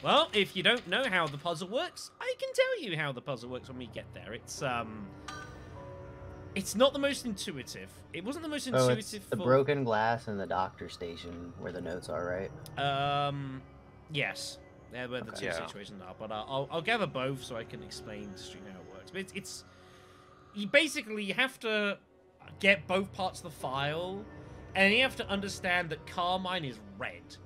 Well, if you don't know how the puzzle works, I can tell you how the puzzle works when we get there. It's not the most intuitive. It wasn't the most intuitive. It's the broken glass and the doctor station where the notes are, right? Yes. They're where the two situations are. But I'll gather both so I can explain to stream how it works. But it's you basically have to get both parts of the file, and you have to understand that Carmine is red.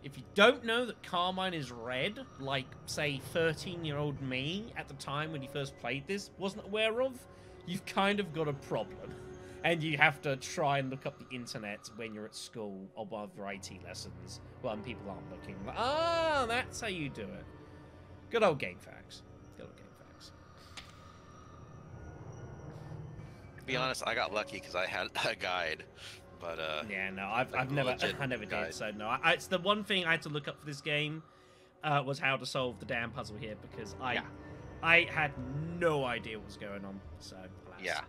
If you don't know that Carmine is red, like, say, 13-year-old me at the time when he first played this wasn't aware of, you've kind of got a problem. And you have to try and look up the internet when you're at school or one of your IT lessons when people aren't looking. Like, ah, that's how you do it. Good old game facts. Good old game facts. To be honest, I got lucky because I had a guide. But yeah, no, I never did. So no, it's the one thing I had to look up for this game was how to solve the damn puzzle here because I had no idea what was going on. So alas. Yeah,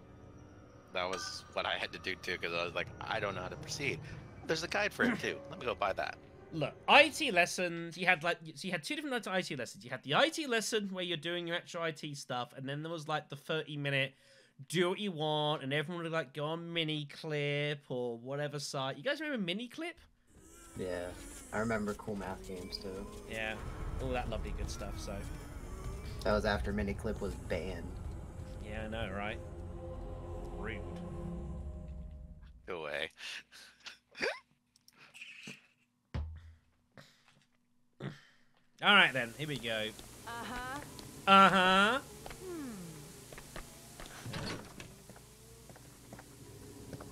that was what I had to do too because I was like, I don't know how to proceed. There's a guide for it too. Let me go buy that. Look, IT lessons. You had two different types of IT lessons. You had the IT lesson where you're doing your actual IT stuff, and then there was like the 30-minute. Do what you want, and everyone would like go on Miniclip or whatever site. You guys remember Miniclip? Yeah, I remember cool math games too. Yeah, all that lovely good stuff. So that was after Miniclip was banned. Yeah, I know, right? Rude. Go away. All right then, here we go.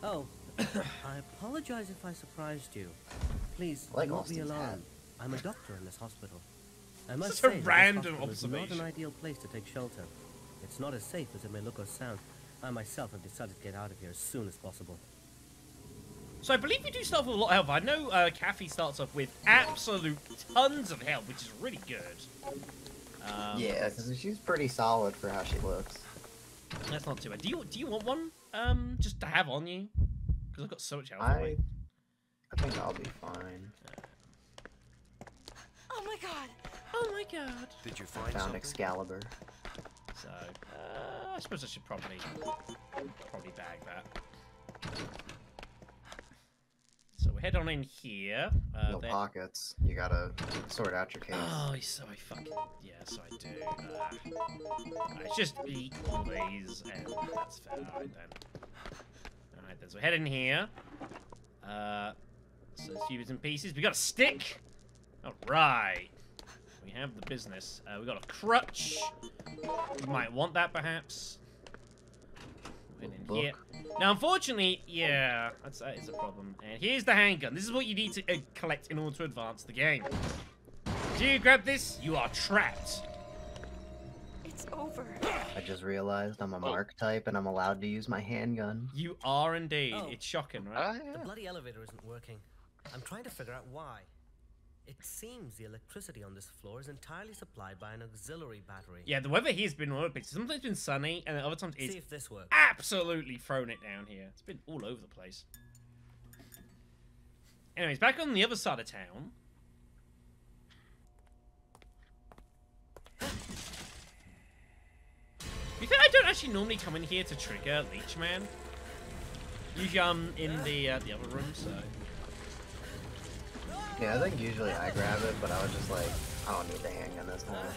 Oh, I apologize if I surprised you. Please, do not be alarmed. I'm a doctor in this hospital. I must say, a random this hospital observation. is not an ideal place to take shelter. It's not as safe as it may look or sound. I myself have decided to get out of here as soon as possible. So I believe you do start off with a lot of health. I know Kathy starts off with absolute tons of health, which is really good. Yeah, because she's pretty solid for how she looks. That's not too bad. Do you want one? Just to have on you? Because I've got so much health. I think I'll be fine. Oh my god! Oh my god! Did you find found something? Excalibur. So, I suppose I should probably bag that. So we head on in here. No pockets. You gotta sort out your case. Oh, so I fucking yes, I do. Let's just eat all these, and that's fair. All right then. So we head in here. So a few bits and pieces. We got a stick. All right. We have the business. We got a crutch. You might want that perhaps. In here. Now, unfortunately, yeah, that is a problem. And here's the handgun. This is what you need to collect in order to advance the game. Do you grab this? You are trapped. It's over. I just realized I'm a mark type and I'm allowed to use my handgun. You are indeed. Oh. It's shocking, right? The bloody elevator isn't working. I'm trying to figure out why. It seems the electricity on this floor is entirely supplied by an auxiliary battery. Yeah, the weather here has been all over the place. Sometimes it's been sunny, and other times it's See if this works. absolutely thrown it down here. It's been all over the place. Anyways, back on the other side of town. You think I don't actually normally come in here to trigger Leech Man? Usually in the other room, so... Yeah, I think usually I grab it, but I was just like, I don't need the handgun this time.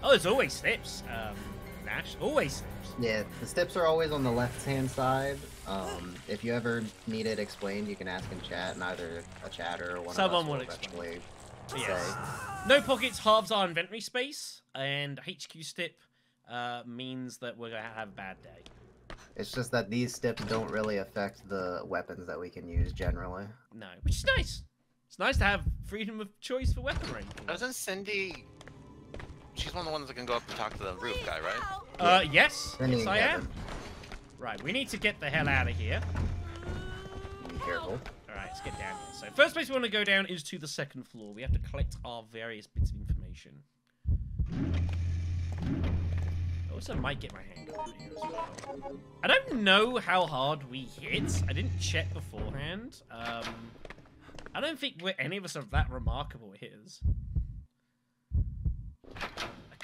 Oh, there's always steps, Nash. Always steps. Yeah, the steps are always on the left-hand side. If you ever need it explained, you can ask in chat, and either a chatter or one Someone of us will will explain. eventually Yes. say. No pockets halves our inventory space, and HQ step means that we're going to have a bad day. It's just that these steps don't really affect the weapons that we can use generally. No, which is nice. It's nice to have freedom of choice for weaponry. Doesn't Cindy... She's one of the ones that can go up and talk to the roof guy, right? Yes. Cindy Yes, and I am. Kevin. Right, we need to get the hell out of here. Be careful. Alright, let's get down here. So, first place we want to go down is to the second floor. We have to collect our various bits of information. I also might get my hand on here as well. I don't know how hard we hit. I didn't check beforehand. I don't think any of us are that remarkable hitters.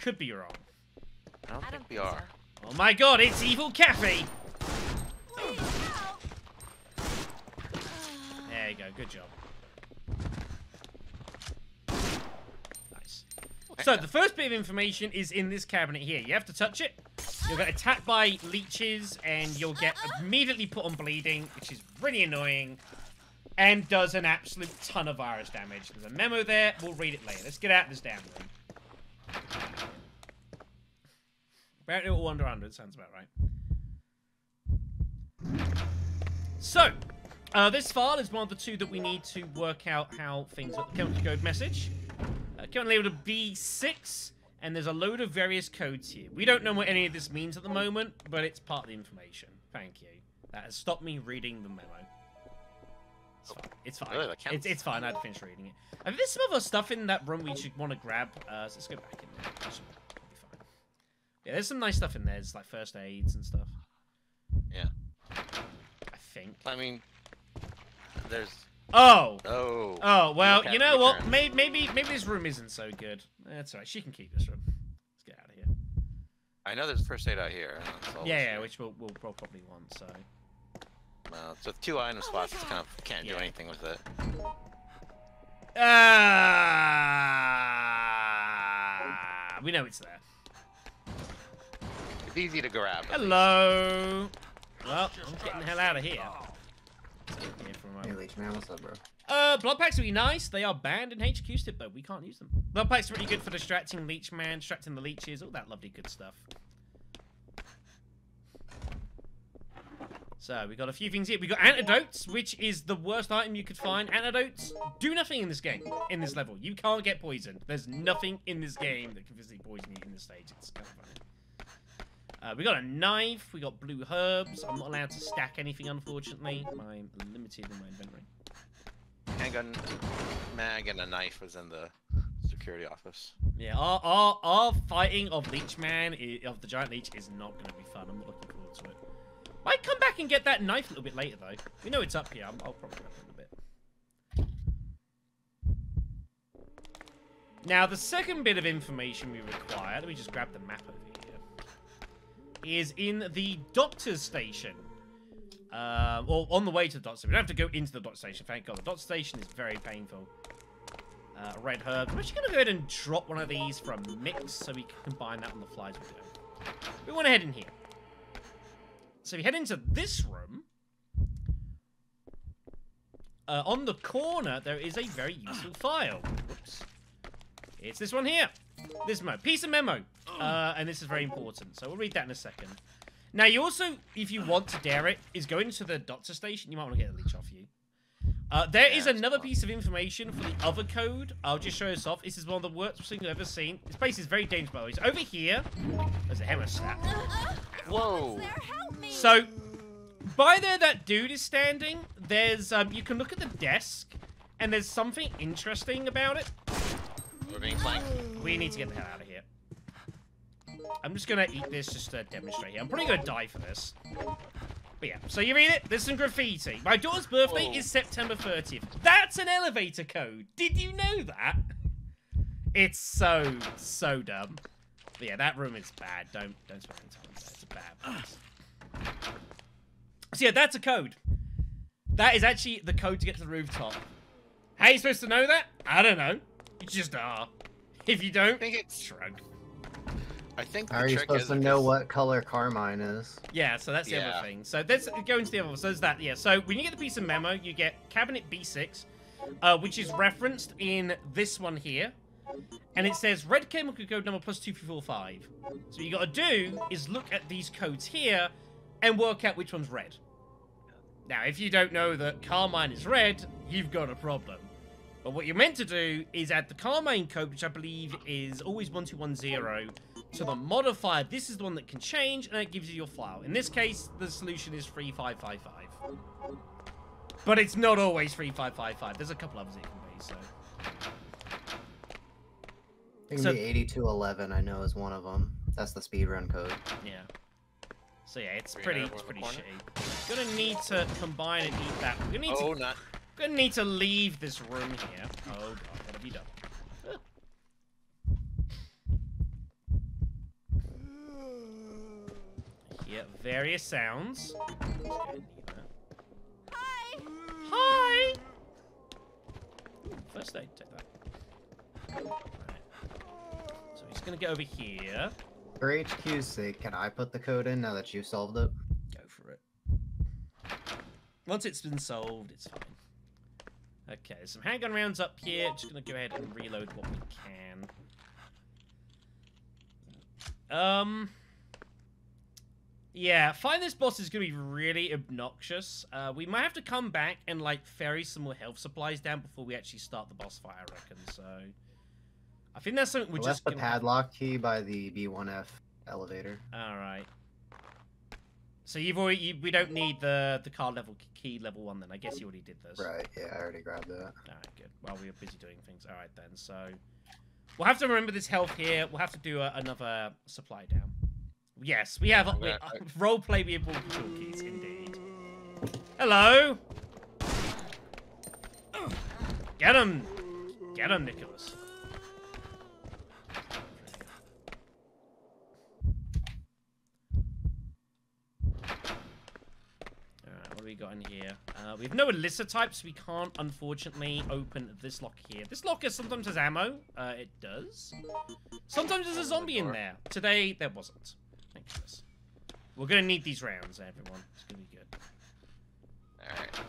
could be wrong. I don't think we are. Oh my god, it's Evil Kathy! Please help. There you go, good job. Nice. So, the first bit of information is in this cabinet here. You have to touch it. You'll get attacked by leeches, and you'll get immediately put on bleeding, which is really annoying, and does an absolute ton of virus damage. There's a memo there. We'll read it later. Let's get out of this damn room. Apparently all under 100. Sounds about right. So, this file is one of the two that we need to work out how things look. Chemical code message. Currently labeled B6, and there's a load of various codes here. We don't know what any of this means at the moment, but it's part of the information. Thank you. That has stopped me reading the memo. It's fine. It's fine. Really, that counts? It's fine. I had to finish reading it. There's some other stuff in that room we should want to grab. So let's go back in there. That should be fine. Yeah, there's some nice stuff in there. There's like first aids and stuff. Yeah. I think. I mean, there's. Oh. Oh. Oh well, you know what? Return. Maybe this room isn't so good. That's alright. She can keep this room. Let's get out of here. I know there's first aid out here. Yeah, which we'll probably want. So. Well, so with 2 item spots, it's kind of can't do anything with it. We know it's there. It's easy to grab. Hello. Well, I'm getting the hell out of here. Hey, Leech Man, what's up, bro? Blood packs would be nice. They are banned in HQ stip, though. We can't use them. Blood packs are really good for distracting Leech Man, distracting the leeches, all that lovely good stuff. So, we got a few things here. We got antidotes, which is the worst item you could find. Antidotes do nothing in this game, in this level. You can't get poisoned. There's nothing in this game that can physically poison you in this stage. It's kind of funny. We got a knife. We got blue herbs. I'm not allowed to stack anything, unfortunately. I'm limited in my inventory. Handgun, mag, and a knife was in the security office. Yeah, our fighting of Leech Man, of the giant leech, is not going to be fun. I'm not looking forward to it. Might come back and get that knife a little bit later, though. We know it's up here. I'll probably grab it in a bit. Now, the second bit of information we require, let me just grab the map over here, is in the doctor's station. Or on the way to the doctor station. We don't have to go into the doctor station, thank God. The doctor station is very painful. Red herb. I'm actually going to go ahead and drop one of these from Mix so we can combine that on the fly as we go. We want to head in here. So we head into this room. On the corner, there is a very useful file. Whoops. It's this one here. This memo. Piece of memo. And this is very important. So we'll read that in a second. Now, you also, if you want to dare it, is go into the doctor station. You might want to get a leech off you. There is another piece of information for the other code. I'll just show this off. This is one of the worst things I've ever seen. This place is very dangerous, by the way. So over here, there's a hemostat. Whoa. So, by there that dude is standing, there's, you can look at the desk, and there's something interesting about it. We're being flanked. We need to get the hell out of here. I'm just gonna eat this just to demonstrate here. I'm probably gonna die for this. But yeah, so you read it, there's some graffiti. My daughter's birthday is September 30th. That's an elevator code. Did you know that? It's so dumb. But yeah, that room is bad. Don't spend any time there. It's a bad place. So yeah, that's a code. That is actually the code to get to the rooftop. How are you supposed to know that? I don't know. You just are. If you don't, shrug. I think How are you supposed to know what color Carmine is? Yeah, so that's the other thing. So let's go into the other one. So there's that, yeah. So when you get the piece of memo, you get cabinet B6, which is referenced in this one here. And it says red chemical code number +2345. So what you gotta do is look at these codes here and work out which one's red. Now, if you don't know that Carmine is red, you've got a problem. But what you're meant to do is add the Carmine code, which I believe is always 1210, to the modifier. This is the one that can change, and it gives you your file. In this case, the solution is 3555. But it's not always 3555. There's a couple others it can be, so... It can be 8211, I know, is one of them. That's the speedrun code. Yeah. So yeah, it's pretty shitty. Gonna need to combine and eat that. We're gonna need to leave this room here. Oh god, what have you done? hear various sounds. Hi. Hi! Ooh, first aid, take that. Right. So he's gonna go over here. For HQ's sake, can I put the code in now that you solved it? Go for it. Once it's been solved, it's fine. Okay, some handgun rounds up here. Just gonna go ahead and reload what we can. Yeah, fighting this boss is gonna be really obnoxious. We might have to come back and like ferry some more health supplies down before we actually start the boss fight, I reckon. So, I think that's something we're I just left the padlock key by the B1F elevator. All right. So you've already we don't need the car level key level 1 then. I guess you already did this. Right. Yeah, I already grabbed that. All right, good. Well, we were busy doing things. All right then. So we'll have to remember this health here. We'll have to do another supply down. Yes, we have roleplay with toolkits indeed. Hello. Get him, Nicholas. What do we got in here? We have no Alyssa types. We can't, unfortunately, open this lock here. This locker sometimes has ammo. It does. Sometimes there's a zombie in there. Today, there wasn't. Thank goodness. We're going to need these rounds, everyone. It's going to be good. Alright.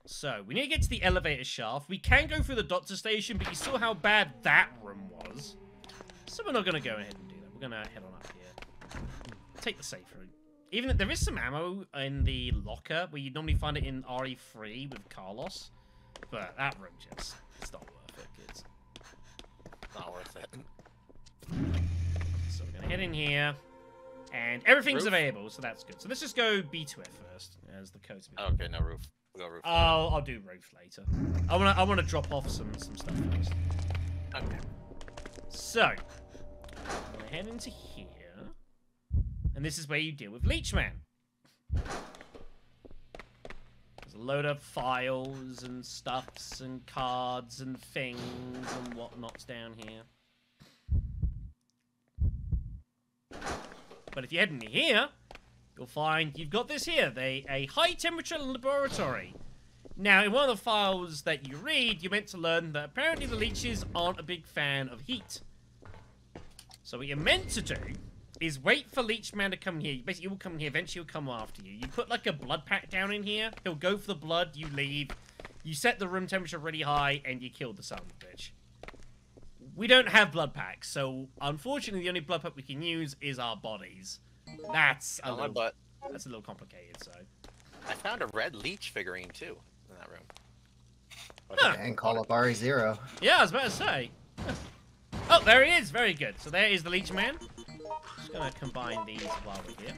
So, we need to get to the elevator shaft. We can go through the doctor station, but you saw how bad that room was. So we're not going to go ahead and do that. We're going to head on up here. Take the safe route. Even there is some ammo in the locker where you normally find it in RE3 with Carlos, but that room just it's not worth it, kids. Not worth it. So we're gonna head in here, and everything's Roof? available, so that's good. So let's just go B2F first, as the code's been. Okay, no roof. We'll go roof. I'll do roof later. I wanna drop off some stuff first. Okay. So I'm gonna head into here. And this is where you deal with Leechman. There's a load of files and stuffs and cards and things and whatnots down here. But if you head in here, you'll find you've got this here, a high-temperature laboratory. Now, in one of the files that you read, you're meant to learn that apparently the leeches aren't a big fan of heat. So what you're meant to do is wait for Leechman to come here. Basically, he will come here. Eventually, he'll come after you. You put, like, a blood pack down in here. He'll go for the blood. You leave. You set the room temperature really high, and you kill the son of a bitch. We don't have blood packs, so unfortunately, the only blood pack we can use is our bodies. That's a little complicated, so. I found a red leech figurine, too, in that room. Huh. And call up RE0. Yeah, I was about to say. Oh, there he is. Very good. So there is the Leechman. Just gonna combine these while we're here.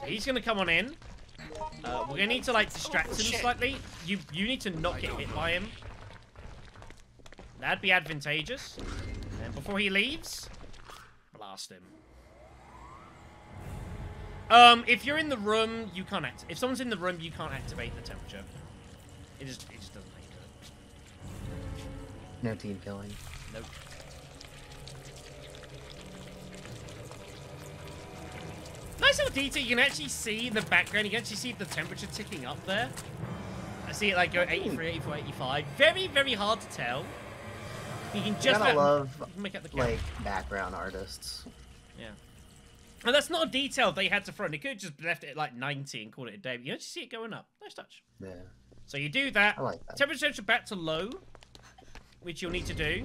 So he's gonna come on in. We're gonna need to like distract him slightly. You need to not get hit by him. That'd be advantageous. And before he leaves, blast him. If you're in the room, you can't act. If someone's in the room, you can't activate the temperature. It just doesn't make it. No team killing. Nope. Nice little detail. You can actually see in the background. You can actually see the temperature ticking up there. I see it like go 83, 84, 85. Very, very hard to tell. You can just make out the count. Like background artists. Yeah. And that's not a detail they had to throw. They could have just left it at like 90 and called it a day. But you actually see it going up. Nice touch. Yeah. So you do that. I like that. Temperature back to low, which you'll need to do.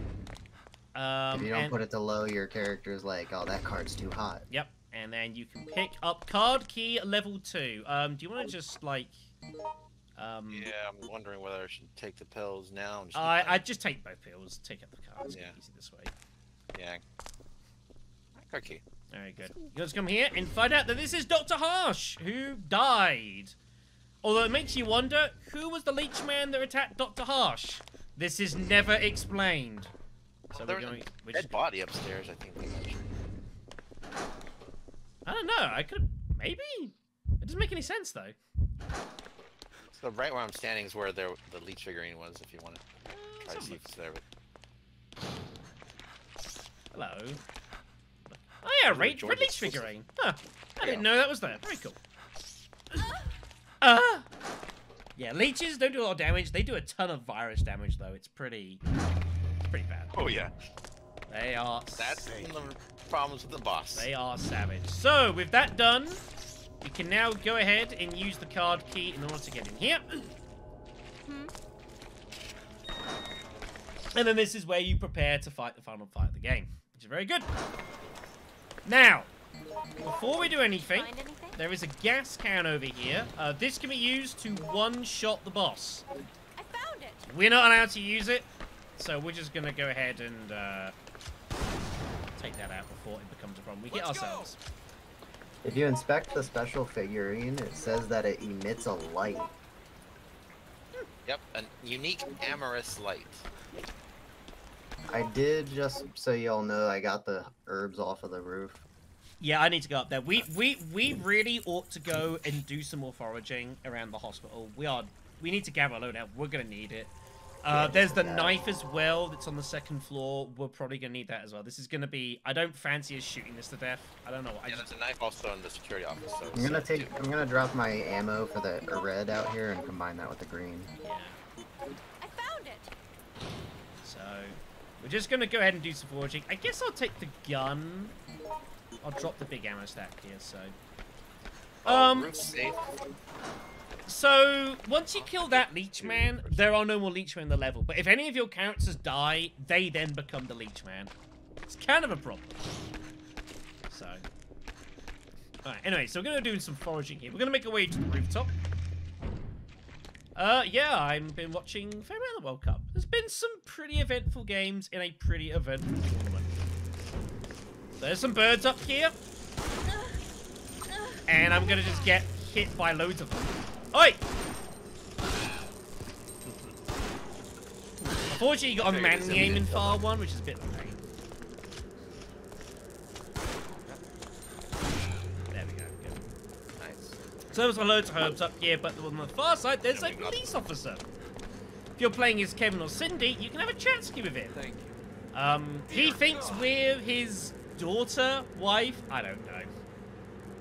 If you don't put it to low, your character's like, oh, that card's too hot. Yep. And then you can pick up card key level 2. Do you want to just like... Yeah, I'm wondering whether I should take the pills now. I'd just take both pills. Take up the cards. Yeah. Easy this way. Yeah. Card key. Very good. You guys come here and find out that this is Dr. Harsh, who died. Although it makes you wonder, who was the leech man that attacked Dr. Harsh? This is never explained. So There was a dead body upstairs, I think they mentioned. I don't know. I could... Maybe? It doesn't make any sense, though. So right where I'm standing is where the leech figurine was, if you want to try to see if it's there. Hello. Oh yeah, Those are Red George's Leech sisters. figurine. Huh. I didn't Yeah. know that was there. Very cool. Yeah, leeches don't do a lot of damage. They do a ton of virus damage, though. It's pretty bad. Oh yeah. They are. That's one of the problems with the boss. They are savage. So with that done, we can now go ahead and use the card key in order to get in here. And then this is where you prepare to fight the final fight of the game, which is very good. Now, before we do anything, Find anything? there is a gas can over here. This can be used to one-shot the boss. I found it. We're not allowed to use it, so we're just going to go ahead and take that out before it becomes a problem. We hit ourselves. If you inspect the special figurine, it says that it emits a light. Yep, a unique amorous light. I did, just so y'all know, I got the herbs off of the roof. Yeah, I need to go up there. We really ought to go and do some more foraging around the hospital. We need to gather a load out. We're gonna need it. There's the knife as well that's on the second floor. We're probably gonna need that as well. This is gonna be. I don't fancy us shooting this to death. I don't know. Yeah, there's a knife also in the security office. So I'm gonna drop my ammo for the red out here and combine that with the green. Yeah. I found it. So we're just gonna go ahead and do some foraging. I guess I'll take the gun. I'll drop the big ammo stack here. So. Roof safe. So, once you kill that Leech Man, there are no more Leech Men in the level. But if any of your characters die, they then become the Leech Man. It's kind of a problem. So. Alright, anyway, so we're going to do some foraging here. We're going to make our way to the rooftop. Yeah, I've been watching fair amount of the World Cup. There's been some pretty eventful games in a pretty eventful tournament. There's some birds up here. And I'm going to just get hit by loads of them. Oi! Unfortunately, you got to man the aim in far one, which is a bit of a pain. There we go. Good. Nice. So there's loads of herbs up here, but on the far side, there's a police officer. If you're playing as Kevin or Cindy, you can have a chat ski with him. Thank you. He thinks we're his daughter, wife, I don't know.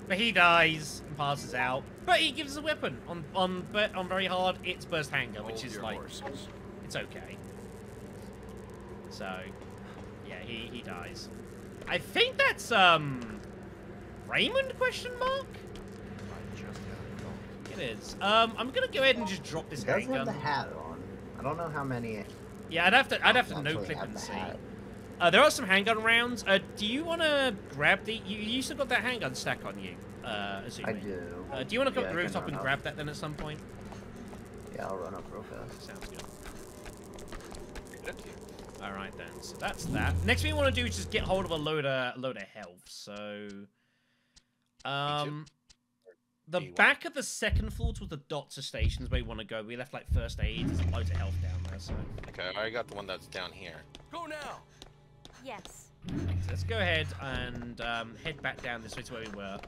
But he dies and passes out. But he gives us a weapon. On very hard, it's burst handgun, which Hold is your like, horses. it's okay. So, yeah, he dies. I think that's Raymond ? Question mark? I just had a thought. It is. I'm gonna go ahead and just drop this It does have handgun. the hat on. I don't know how many. Yeah, I'd have to actually no clip have and the see. hat. There are some handgun rounds. Do you want to grab the? You still got that handgun stack on you, Azumi? I do. Do you want to go Yeah, up I the can rooftop run and up. grab that then at some point? Yeah, I'll run up real fast. Sounds good. All right then. So that's that. Next thing we want to do is just get hold of a load of health. So, the back of the second floor towards the doctor stations where we want to go. We left like first aid. There's loads of health down there. So Okay, I got the one that's down here. Go now. Yes. let's go ahead and head back down this way to where we were.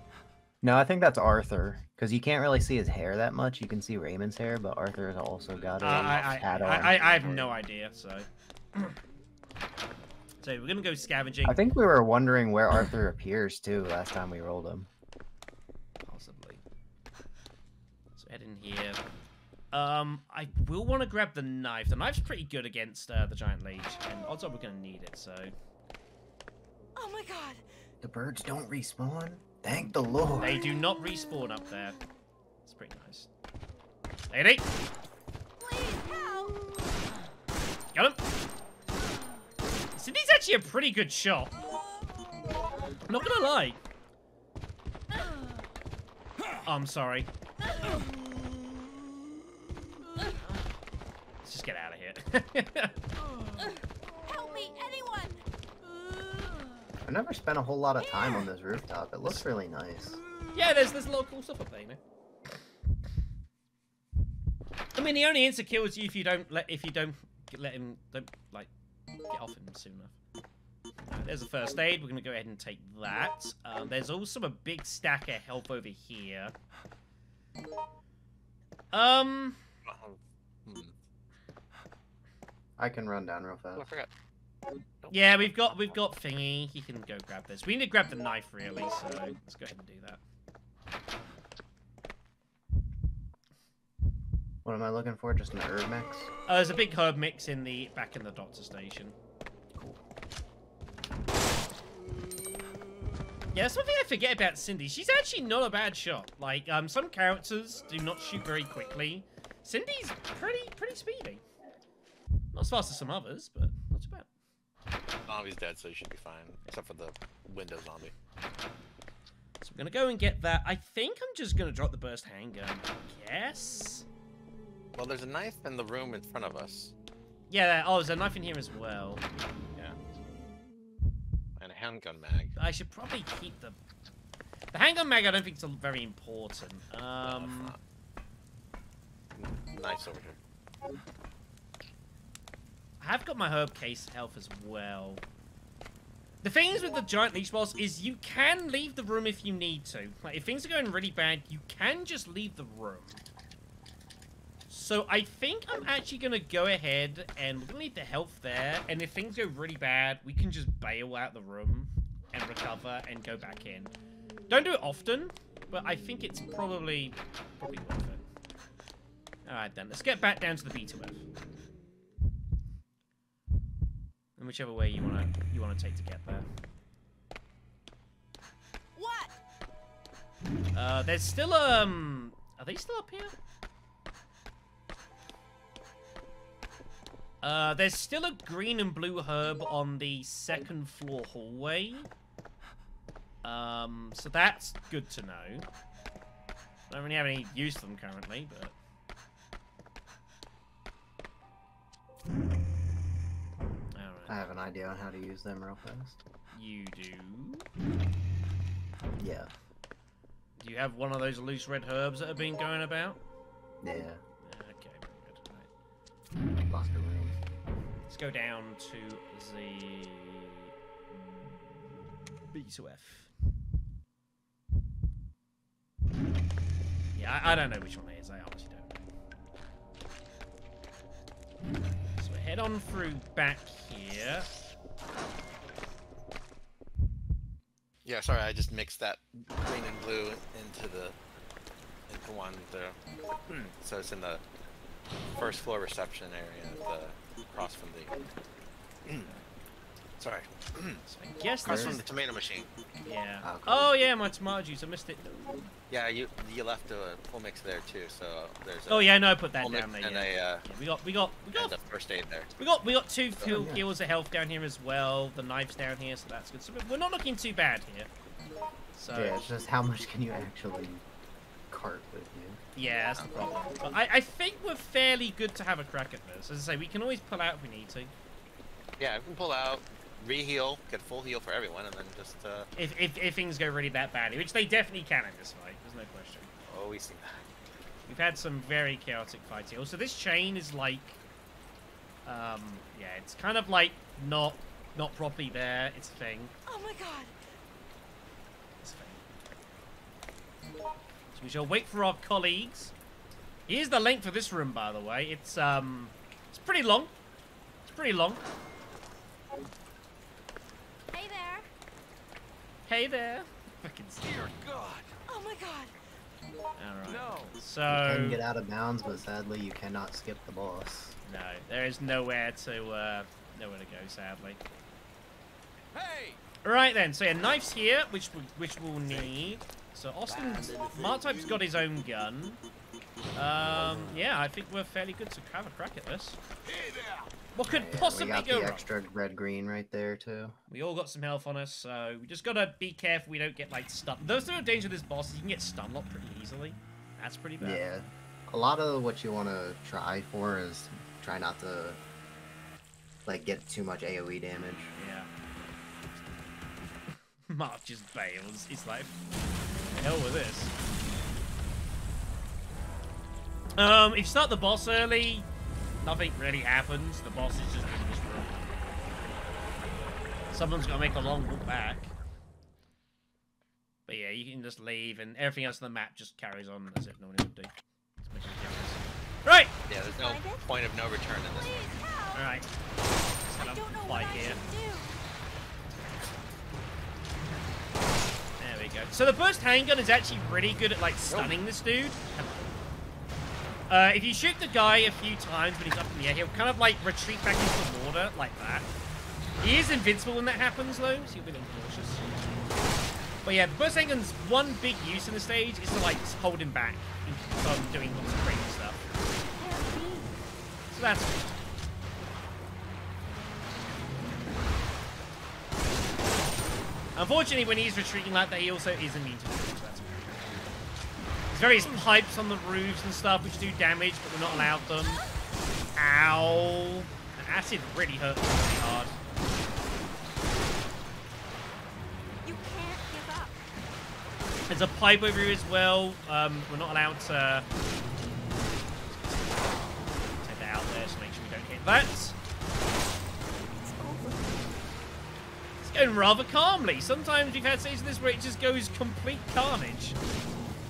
No, I think that's Arthur, because you can't really see his hair that much. You can see Raymond's hair, but Arthur has also got a hat on. I have no idea. So, so we're gonna go scavenging. I think we were wondering where Arthur appears too last time we rolled him. Possibly. So head in here. I will want to grab the knife. The knife's pretty good against the giant leech, and odds are we're gonna need it. So Oh my god. The birds don't respawn? Thank the Lord. they do not respawn up there. It's pretty nice. Lady, Please help. got him. Cindy's actually a pretty good shot. I'm not gonna lie. Oh, I'm sorry. Let's just get out of here. Help me, anyone. I've never spent a whole lot of time on this rooftop. It looks really nice. Yeah, there's a lot of cool stuff up there, you know. I mean, he only insta-kills you if you don't let him get off him soon enough. There's a first aid. We're gonna go ahead and take that. There's also a big stack of health over here. I can run down real fast. Oh, I forgot. Yeah, we've got thingy. He can go grab this. We need to grab the knife really, so let's go ahead and do that. What am I looking for? Just an herb mix? There's a big herb mix back in the doctor station. Cool. Yeah, something I forget about Cindy. She's actually not a bad shot. Like, some characters do not shoot very quickly. Cindy's pretty speedy. Not as fast as some others, but not too bad. Zombie's dead, so you should be fine, except for the window zombie. So I'm gonna go and get that. I think I'm just gonna drop the burst handgun. Yes. Well, there's a knife in the room in front of us. Yeah. Oh, there's a knife in here as well. Yeah. And a handgun mag. I should probably keep the handgun mag. I don't think it's very important. Knife's over here. I have got my herb case health as well. The things with the giant leech boss is you can leave the room if you need to. Like, if things are going really bad, you can just leave the room. So I think I'm actually going to go ahead and we're going to leave the health there. And if things go really bad, we can just bail out the room and recover and go back in. Don't do it often, but I think it's probably worth it. Alright then, let's get back down to the B2F. And whichever way you wanna take to get there. What? There's still are they still up here? There's still a green and blue herb on the second floor hallway. So that's good to know. I don't really have any use for them currently, but I have an idea on how to use them real fast. you do. Yeah. Do you have one of those loose red herbs that have been going about? Yeah. Okay, very good. Right. Lost a room. Let's go down to the B2F. Yeah, I don't know which one it is. I honestly don't know. So we head on through back here. Yeah, sorry, I just mixed that green and blue into one there. So it's in the first floor reception area, across from the. Sorry. So I guess Across this from is... the tomato machine. Yeah. Oh, cool. Oh yeah, my tomato juice. I missed it. Yeah, you left a full mix there too. So there's. Oh yeah, no, I put that full down mix there. and Yeah. Yeah, we got and the first aid there. We got two full heals of health down here as well. The knives down here, so that's good. So we're not looking too bad here. So Yeah, it's just how much can you actually cart with you? yeah, that's the problem. But I think we're fairly good to have a crack at this. As I say, we can always pull out if we need to. Yeah, we can pull out, re-heal, get full heal for everyone, and then just. If things go really that badly, which they definitely can in this fight, there's no question. Always see that. We've had some very chaotic fights here. Also, this chain is like, yeah, it's kind of like not properly there. It's a thing. Oh my god. It's a thing. So we shall wait for our colleagues. Here's the length of this room, by the way. It's pretty long. It's pretty long. Hey there. Hey there. Fucking Dear God. Oh my god. Alright. No. You So can get out of bounds, but sadly you cannot skip the boss. no, there is nowhere to go, sadly. Hey. Right then, so yeah, knives here, which we'll need. So Austin's Martype's got his own gun. Yeah, I think we're fairly good to have a crack at this. Hey there. What could Yeah, possibly we got go the wrong? extra red-green right there too. We all got some health on us, so we just gotta be careful we don't get like stunned. Those are the danger of this boss is you can get stun locked pretty easily. That's pretty bad. Yeah. A lot of what you want to try for is try not to like get too much AoE damage. Yeah. Mark just bails. He's like, the hell with this. If you start the boss early, nothing really happens. The boss is just in this room. Someone's got to make a long walk back. But yeah, you can just leave, and everything else on the map just carries on as if no one would do. Let's make it difference. Right! Yeah, there's no point of no return in this one. Please help. Alright. I don't know what I here. Do. There we go. So the burst handgun is actually really good at like stunning this dude. If you shoot the guy a few times when he's up in the air, he'll kind of like retreat back into the water like that. He is invincible when that happens though, so you'll be a little cautious. But yeah, the burst handgun's one big use in the stage is to like hold him back from doing lots of crazy stuff. So that's good. Unfortunately, when he's retreating like that, he also is immune to damage. So that's good. There's various pipes on the roofs and stuff which do damage, but we're not allowed them. Ow! The acid really hurts really hard. You can't give up. There's a pipe over here as well. We're not allowed to take that out there, so make sure we don't hit that. It's going rather calmly. Sometimes we've had stages of this where it just goes complete carnage.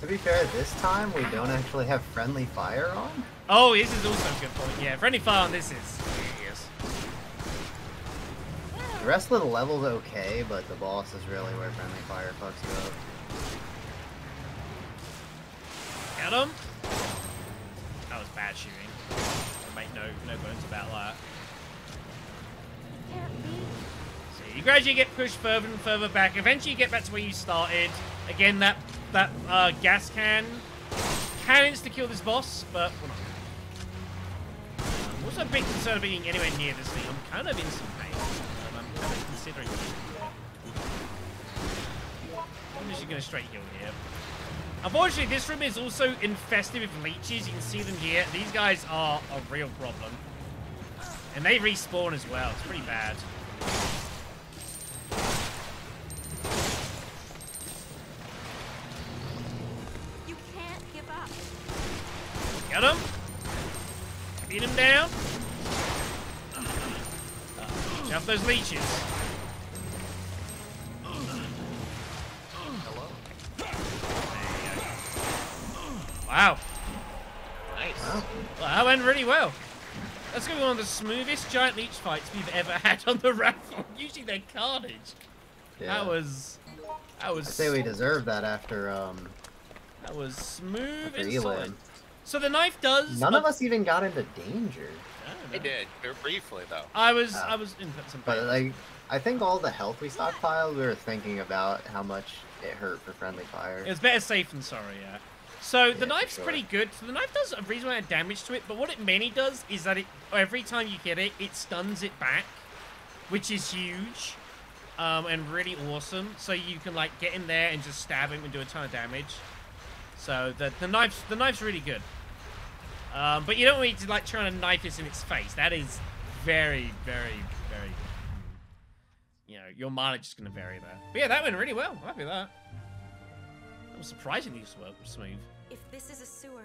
To be fair, this time we don't actually have friendly fire on. Oh, this is also a good point. Yeah, friendly fire on this is yes. The rest of the level's okay, but the boss is really where friendly fire fucks you up. Got him. That was bad shooting. I make no bones about that. Can't be. So you gradually get pushed further and further back. Eventually you get back to where you started. Again, that gas can insta-kill this boss, but we're not. I'm also a bit concerned about being anywhere near this thing. I'm kind of in some pain. I'm kind of considering it. I'm just going to straight heal here. Unfortunately, this room is also infested with leeches. You can see them here. These guys are a real problem. And they respawn as well. It's pretty bad. You can't give up. Got him. Beat him down. Jump those leeches. Hello. Wow. Nice. Wow. Well, that went really well. That's going to be one of the smoothest giant leech fights we've ever had on the raffle. Usually they're carnage. Yeah. That was I say we deserve that after that was smooth after and Elim. solid. So the knife does. None of us even got into danger. I don't They know. did. Very briefly, though. I was in some But pain. like, I think all the health we stockpiled, we were thinking about how much it hurt for friendly fire. It was better safe than sorry, yeah. So the Yeah, knife's for sure. pretty good. So the knife does a reasonable amount of damage to it, but what it mainly does is that it every time you hit it, it stuns it back, which is huge and really awesome. So you can like get in there and just stab him and do a ton of damage. So the knife's really good. But you don't need to like try to knife this in its face. That is very, very, very. You know, your mileage is going to vary there. But yeah, that went really well. I'm happy with that. That was surprisingly smooth. If this is a sewer,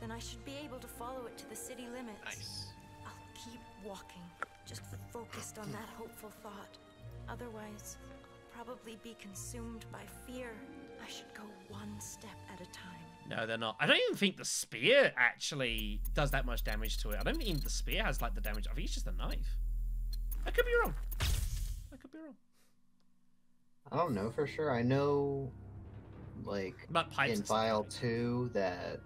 then I should be able to follow it to the city limits. Nice. I'll keep walking, just focused on that hopeful thought. Otherwise, I'll probably be consumed by fear. I should go one step at a time. No, they're not. I don't even think the spear actually does that much damage to it. I don't think the spear has like the damage. I think it's just a knife. I could be wrong. I could be wrong. I don't know for sure. I know, like, But pipes in and stuff. File 2 that,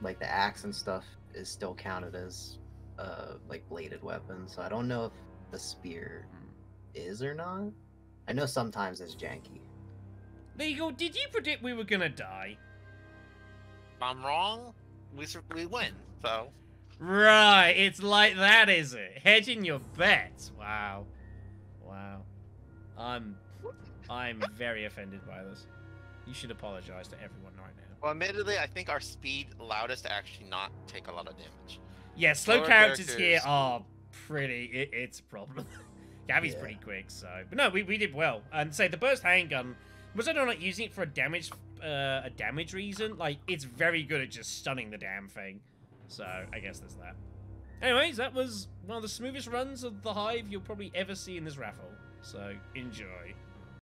like, the axe and stuff is still counted as, like, bladed weapons. So I don't know if the spear is or not. I know sometimes it's janky. Legal, did you predict we were gonna die? If I'm wrong, we win. So Right, it's like that, is it? Hedging your bets. Wow. Wow. I'm very offended by this. You should apologize to everyone right now. well, admittedly, I think our speed allowed us to actually not take a lot of damage. Yeah, slow Slower characters here characters. are pretty. It's a problem. Gabby's Yeah. pretty quick, so. But no, we did well. And say the burst handgun, was I not using it for a damage reason? Like, it's very good at just stunning the damn thing. So I guess there's that. Anyways, that was one of the smoothest runs of the Hive you'll probably ever see in this raffle. So enjoy.